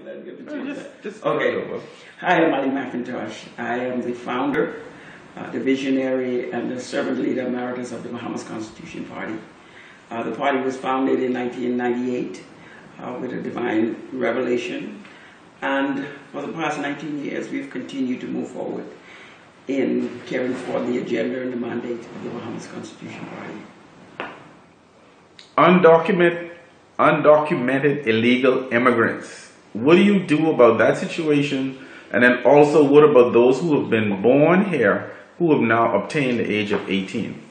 Let me have to change that. Just Okay. Hi, I'm Ali McIntosh. I am the founder, the visionary, and the servant leader emeritus of the Bahamas Constitution Party. The party was founded in 1998 with a divine revelation. And for the past 19 years, we've continued to move forward in carrying forward the agenda and the mandate of the Bahamas Constitution Party. Undocumented illegal immigrants. What do you do about that situation? And then also, what about those who have been born here who have now obtained the age of 18?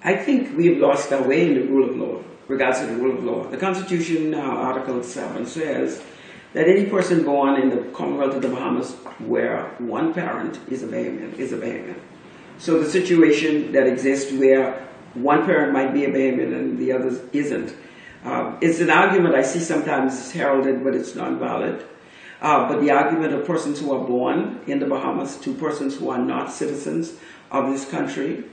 I think we've lost our way in the rule of law, regards to the rule of law. The Constitution, Article 7, says that any person born in the Commonwealth of the Bahamas where one parent is a Bahamian is a Bahamian. So the situation that exists where one parent might be a Bahamian and the other isn't, it's an argument I see sometimes heralded, but it's not valid. But the argument of persons who are born in the Bahamas to persons who are not citizens of this country,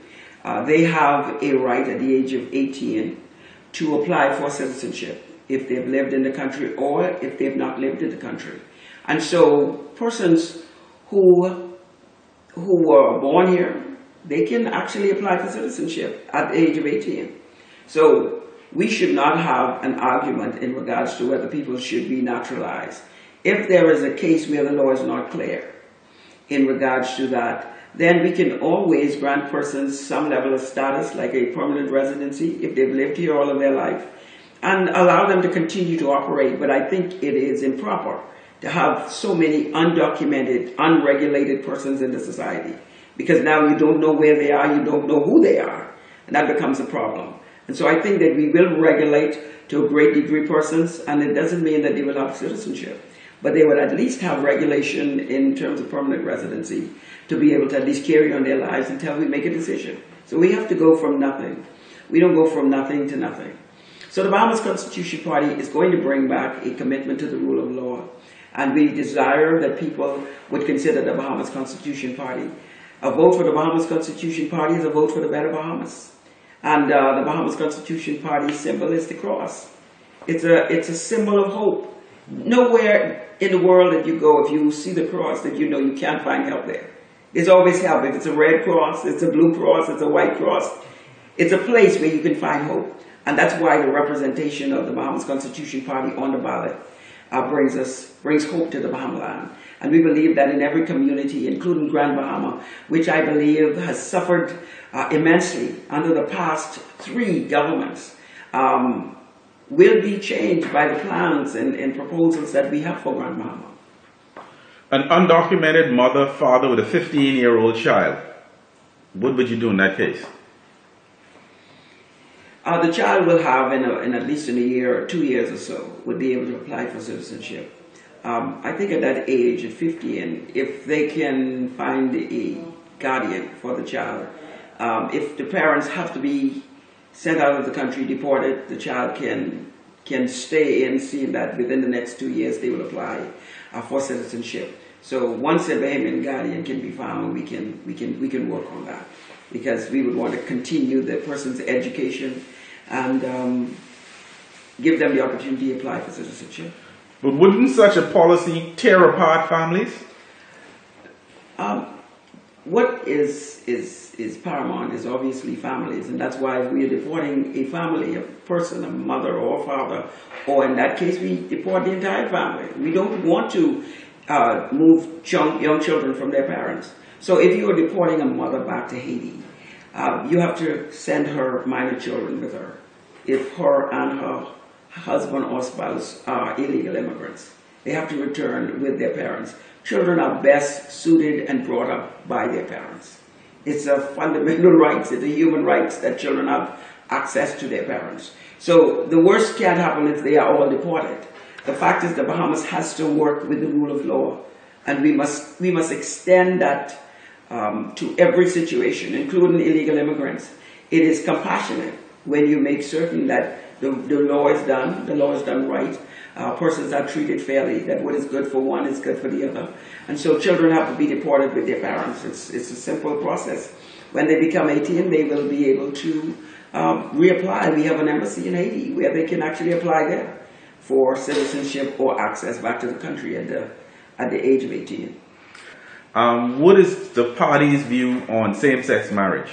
they have a right at the age of 18 to apply for citizenship if they've lived in the country or if they've not lived in the country. And so persons who were born here, they can actually apply for citizenship at the age of 18. So we should not have an argument in regards to whether people should be naturalized. If there is a case where the law is not clear in regards to that, then we can always grant persons some level of status, like a permanent residency, if they've lived here all of their life, and allow them to continue to operate. But I think it is improper to have so many undocumented, unregulated persons in the society, because now you don't know where they are, you don't know who they are, and that becomes a problem. And so I think that we will regulate to a great degree persons, and it doesn't mean that they will have citizenship, but they would at least have regulation in terms of permanent residency to be able to at least carry on their lives until we make a decision. So we have to go from nothing. We don't go from nothing to nothing. So the Bahamas Constitution Party is going to bring back a commitment to the rule of law, and we desire that people would consider the Bahamas Constitution Party. A vote for the Bahamas Constitution Party is a vote for the better Bahamas. And the Bahamas Constitution Party symbol is the cross. It's a symbol of hope. Nowhere in the world that you go, if you see the cross, that you know you can't find help there. There's always help. If it's a red cross, it's a blue cross, it's a white cross. It's a place where you can find hope. And that's why the representation of the Bahamas Constitution Party on the ballot brings hope to the Bahamaland. And we believe that in every community, including Grand Bahama, which I believe has suffered immensely under the past 3 governments, will be changed by the plans and proposals that we have for Grand Bahama. An undocumented mother, father with a 15-year-old child. What would you do in that case? The child will have, in at least in a year or 2 years or so, would be able to apply for citizenship. I think at that age, at 15, if they can find a guardian for the child, if the parents have to be sent out of the country, deported, the child can stay in, seeing that within the next 2 years they will apply for citizenship. So once a Bahamian guardian can be found, we can work on that, because we would want to continue the person's education and give them the opportunity to apply for citizenship. But wouldn't such a policy tear apart families? What is paramount is obviously families, and that's why if we are deporting a family, a person, a mother or a father, or in that case we deport the entire family. We don't want to move young children from their parents. So if you are deporting a mother back to Haiti, you have to send her minor children with her if her and her husband or spouse are illegal immigrants. They have to return with their parents. Children are best suited and brought up by their parents. It's a fundamental right, it's a human right that children have access to their parents. So the worst can't happen if they are all deported. The fact is the Bahamas has to work with the rule of law, and we must extend that to every situation, including illegal immigrants. It is compassionate when you make certain that the law is done right. Persons are treated fairly, that what is good for one is good for the other. And so children have to be deported with their parents. It's a simple process. When they become 18, they will be able to reapply. We have an embassy in Haiti where they can actually apply there for citizenship or access back to the country at the age of 18. What is the party's view on same-sex marriage?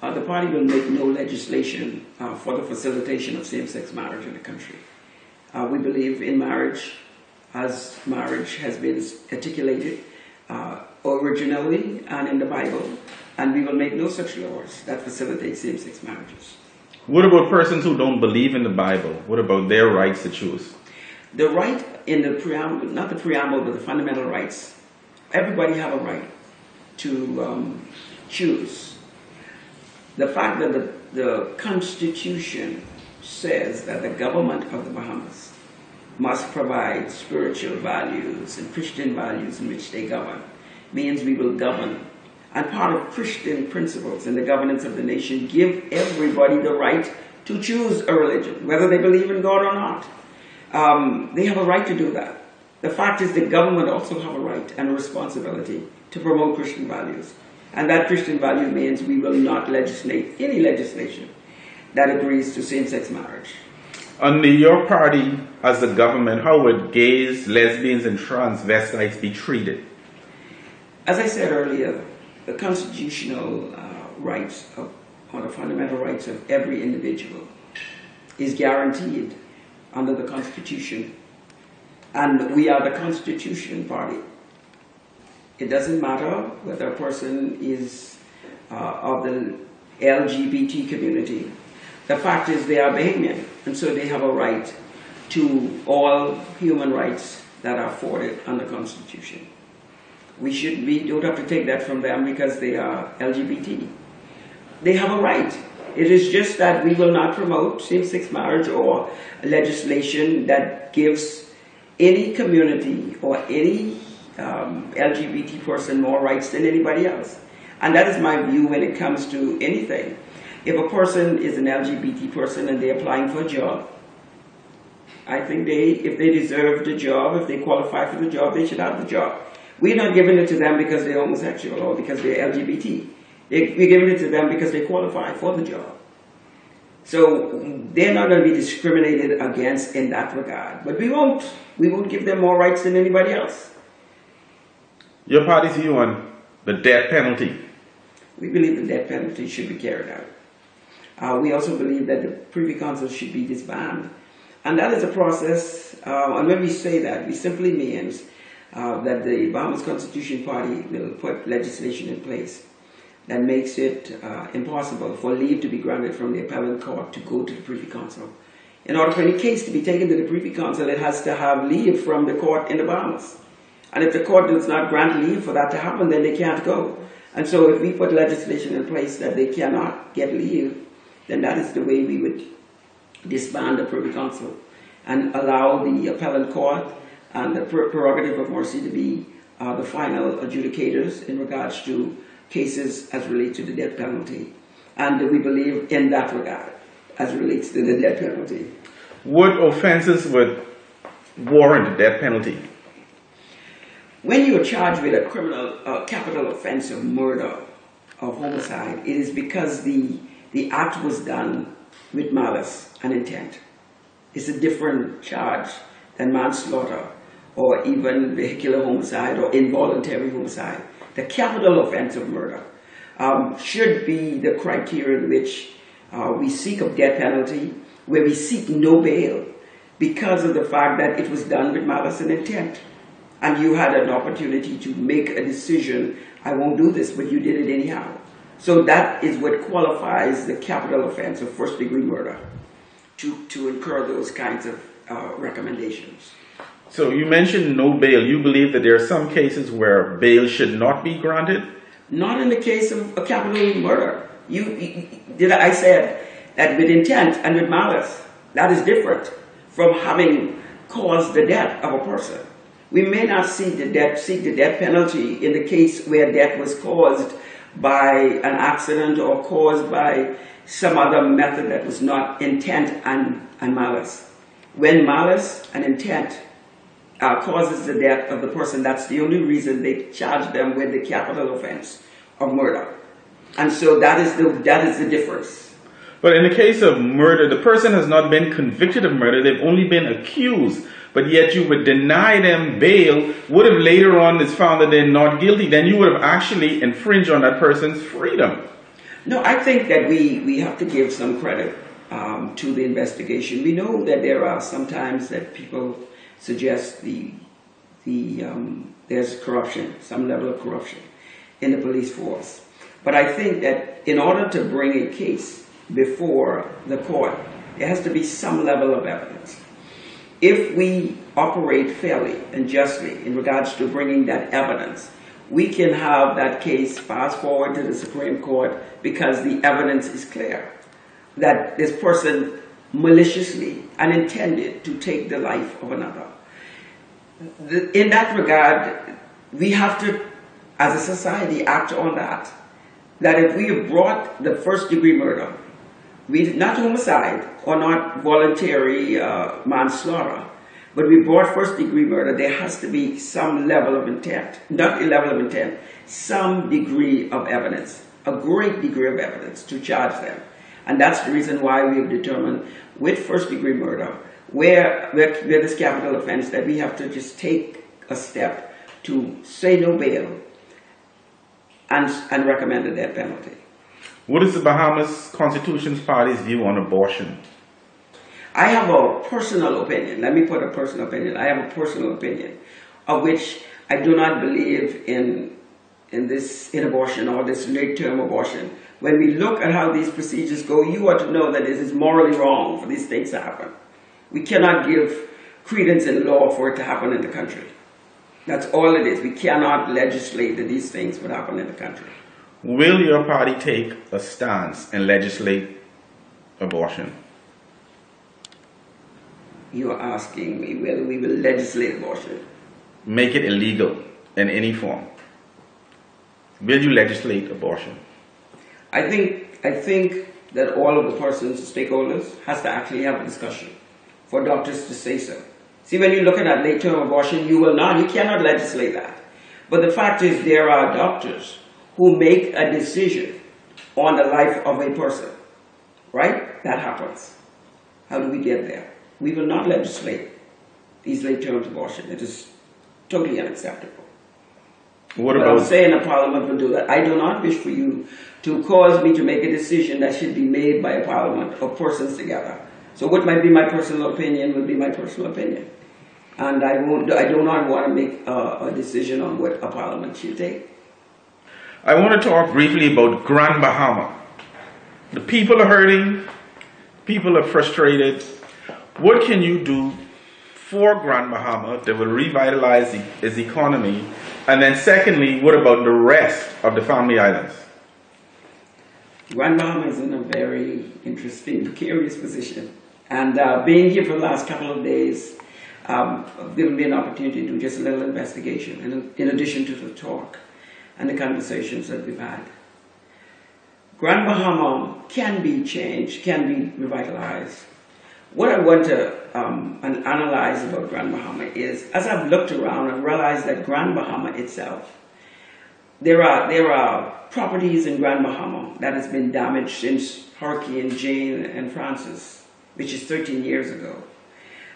The party will make no legislation for the facilitation of same-sex marriage in the country. We believe in marriage as marriage has been articulated originally and in the Bible, and we will make no such laws that facilitate same-sex marriages. What about persons who don't believe in the Bible? What about their rights to choose? The right in the preamble, not the preamble, but the fundamental rights, everybody have a right to choose. The fact that the Constitution says that the government of the Bahamas must provide spiritual values and Christian values in which they govern means we will govern. And part of Christian principles in the governance of the nation give everybody the right to choose a religion, whether they believe in God or not. They have a right to do that. The fact is the government also have a right and a responsibility to promote Christian values. And that Christian value means we will not legislate any legislation that agrees to same-sex marriage. Under your party as the government, how would gays, lesbians, and transvestites be treated? As I said earlier, the constitutional rights or the fundamental rights of every individual is guaranteed under the Constitution. And we are the Constitution party. It doesn't matter whether a person is of the LGBT community. The fact is they are Bahamian, and so they have a right to all human rights that are afforded under the Constitution. We don't have to take that from them because they are LGBT. They have a right. It is just that we will not promote same-sex marriage or legislation that gives any community or any LGBT person more rights than anybody else. And that is my view when it comes to anything. If a person is an LGBT person and they're applying for a job, I think if they deserve the job, if they qualify for the job, they should have the job. We're not giving it to them because they're homosexual or because they're LGBT. We're giving it to them because they qualify for the job. So they're not going to be discriminated against in that regard. But we won't give them more rights than anybody else. Your party's view on the death penalty? We believe the death penalty should be carried out. We also believe that the Privy Council should be disbanded. And that is a process, and when we say that, we simply means that the Bahamas Constitution Party will put legislation in place that makes it impossible for leave to be granted from the appellate court to go to the Privy Council. In order for any case to be taken to the Privy Council, it has to have leave from the court in the Bahamas. And if the court does not grant leave for that to happen, then they can't go. And so if we put legislation in place that they cannot get leave, then that is the way we would disband the Privy Council and allow the appellate court and the prerogative of mercy to be the final adjudicators in regards to cases as relates to the death penalty. And we believe in that regard as relates to the death penalty. What offenses would warrant the death penalty? When you are charged with a capital offense of murder, of homicide, it is because the act was done with malice and intent. It's a different charge than manslaughter or even vehicular homicide or involuntary homicide. The capital offense of murder should be the criteria in which we seek a death penalty, where we seek no bail because of the fact that it was done with malice and intent. And you had an opportunity to make a decision, I won't do this, but you did it anyhow. So that is what qualifies the capital offense of first-degree murder to incur those kinds of recommendations. So you mentioned no bail. You believe that there are some cases where bail should not be granted? Not in the case of a capital murder. I said that with intent and with malice, that is different from having caused the death of a person. We may not seek the death penalty in the case where death was caused by an accident or caused by some other method that was not intent and malice. When malice and intent causes the death of the person, that's the only reason they charge them with the capital offense of murder. And so that is the difference. But in the case of murder, the person has not been convicted of murder, they've only been accused, but yet you would deny them bail. What if later on it's found that they're not guilty? Then you would have actually infringed on that person's freedom. No, I think that we have to give some credit to the investigation. We know that there are sometimes that people suggest there's corruption, some level of corruption in the police force. But I think that in order to bring a case before the court, there has to be some level of evidence. If we operate fairly and justly in regards to bringing that evidence, we can have that case fast forward to the Supreme Court because the evidence is clear that this person maliciously and intended to take the life of another. In that regard, we have to, as a society, act on that. That if we have brought the first-degree murder, not homicide or not voluntary manslaughter, but we brought first-degree murder, there has to be some level of intent, not a level of intent, some degree of evidence, a great degree of evidence to charge them. And that's the reason why we have determined with first-degree murder, where this capital offense, that we have to just take a step to say no bail and recommend the death penalty. What is the Bahamas Constitution's Party's view on abortion? I have a personal opinion. Let me put a personal opinion. I have a personal opinion of which I do not believe in abortion or this late-term abortion. When we look at how these procedures go, you ought to know that it is morally wrong for these things to happen. We cannot give credence in law for it to happen in the country. That's all it is. We cannot legislate that these things would happen in the country. Will your party take a stance and legislate abortion? You're asking me whether we will legislate abortion. Make it illegal in any form. Will you legislate abortion? I think that all of the persons, stakeholders, has to actually have a discussion for doctors to say so. See, when you're looking at late-term abortion, you cannot legislate that. But the fact is, there are doctors who make a decision on the life of a person, right? That happens. How do we get there? We will not legislate these late-term abortion. It is totally unacceptable. What but about I'm saying a parliament will do that. I do not wish for you to cause me to make a decision that should be made by a parliament of persons together. So what might be my personal opinion will be my personal opinion. And I do not want to make a decision on what a parliament should take. I want to talk briefly about Grand Bahama. The people are hurting. People are frustrated. What can you do for Grand Bahama that will revitalize its economy? And then secondly, what about the rest of the Family Islands? Grand Bahama is in a very interesting, precarious position. And being here for the last couple of days, given me an opportunity to do just a little investigation in addition to the talk and the conversations that we've had. Grand Bahama can be changed, can be revitalized. What I want to analyze about Grand Bahama is, as I've looked around and realized that Grand Bahama itself, there are properties in Grand Bahama that has been damaged since Hurricane Jane and Francis, which is 13 years ago.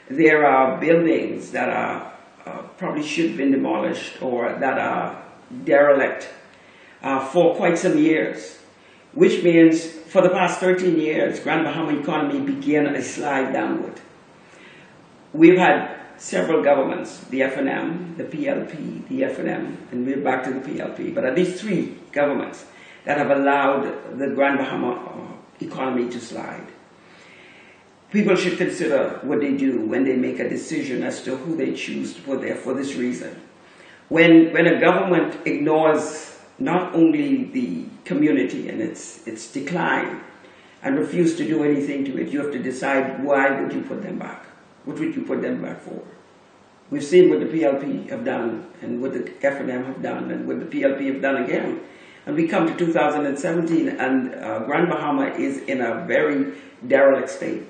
There are buildings that are probably should have been demolished or that are derelict for quite some years, which means for the past 13 years, Grand Bahama economy began a slide downward. We've had several governments, the FNM, the PLP, the FNM, and we're back to the PLP, but at least 3 governments that have allowed the Grand Bahama economy to slide. People should consider what they do when they make a decision as to who they choose to put there for this reason. When a government ignores not only the community and its decline and refuse to do anything to it, you have to decide why would you put them back? What would you put them back for? We've seen what the PLP have done and what the FNM have done and what the PLP have done again. And we come to 2017 and Grand Bahama is in a very derelict state,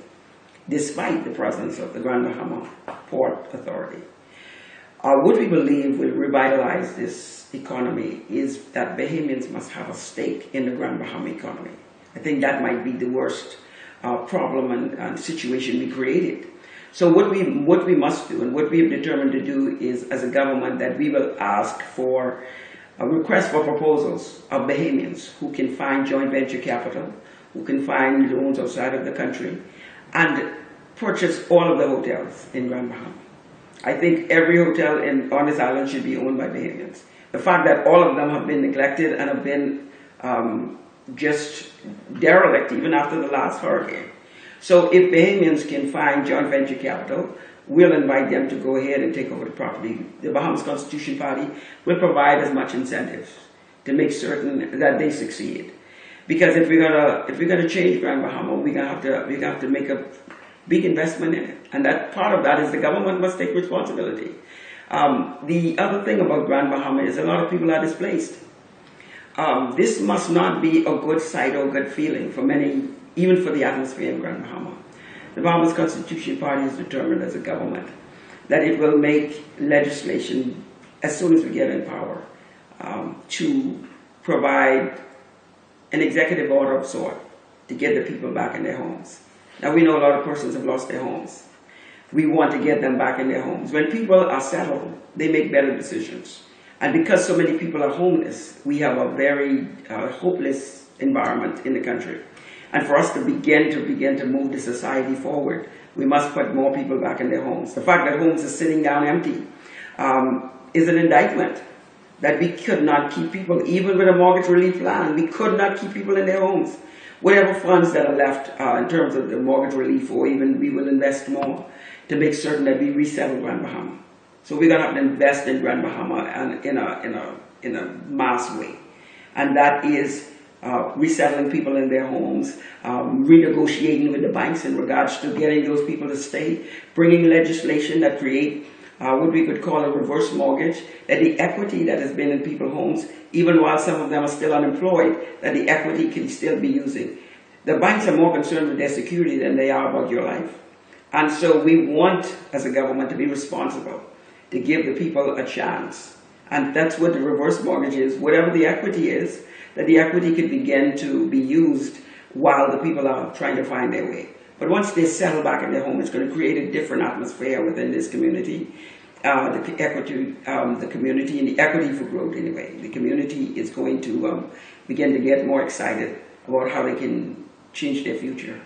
despite the presence of the Grand Bahama Port Authority. What we believe will revitalize this economy is that Bahamians must have a stake in the Grand Bahama economy. I think that might be the worst problem and situation we created. So what we must do and what we have determined to do is, as a government, that we will ask for a request for proposals of Bahamians who can find joint venture capital, who can find loans outside of the country, and purchase all of the hotels in Grand Bahama. I think every hotel on this island should be owned by Bahamians. The fact that all of them have been neglected and have been just derelict even after the last hurricane. So if Bahamians can find joint venture capital, we'll invite them to go ahead and take over the property. The Bahamas Constitution Party will provide as much incentives to make certain that they succeed. Because if we're gonna change Grand Bahama, we're gonna have to make a big investment in it, and that part of that is the government must take responsibility. The other thing about Grand Bahama is a lot of people are displaced. This must not be a good sight or good feeling for many, even for the atmosphere in Grand Bahama. The Bahamas Constitution Party is determined as a government that it will make legislation as soon as we get in power to provide an executive order of sort to get the people back in their homes. Now we know a lot of persons have lost their homes. We want to get them back in their homes. When people are settled, they make better decisions. And because so many people are homeless, we have a very hopeless environment in the country. And for us to begin to move the society forward, we must put more people back in their homes. The fact that homes are sitting down empty is an indictment that we could not keep people, even with a mortgage relief plan, we could not keep people in their homes. Whatever funds that are left in terms of the mortgage relief, or even we will invest more to make certain that we resettle Grand Bahama. So we're going to have to invest in Grand Bahama and in a mass way. And that is resettling people in their homes, renegotiating with the banks in regards to getting those people to stay, bringing legislation that create what we could call a reverse mortgage, that the equity that has been in people's homes, even while some of them are still unemployed, that the equity can still be using. The banks are more concerned with their security than they are about your life. And so we want, as a government, to be responsible, to give the people a chance. And that's what the reverse mortgage is. Whatever the equity is, that the equity could begin to be used while the people are trying to find their way. But once they settle back in their home, it's going to create a different atmosphere within this community. The community and the equity for growth anyway. The community is going to begin to get more excited about how they can change their future.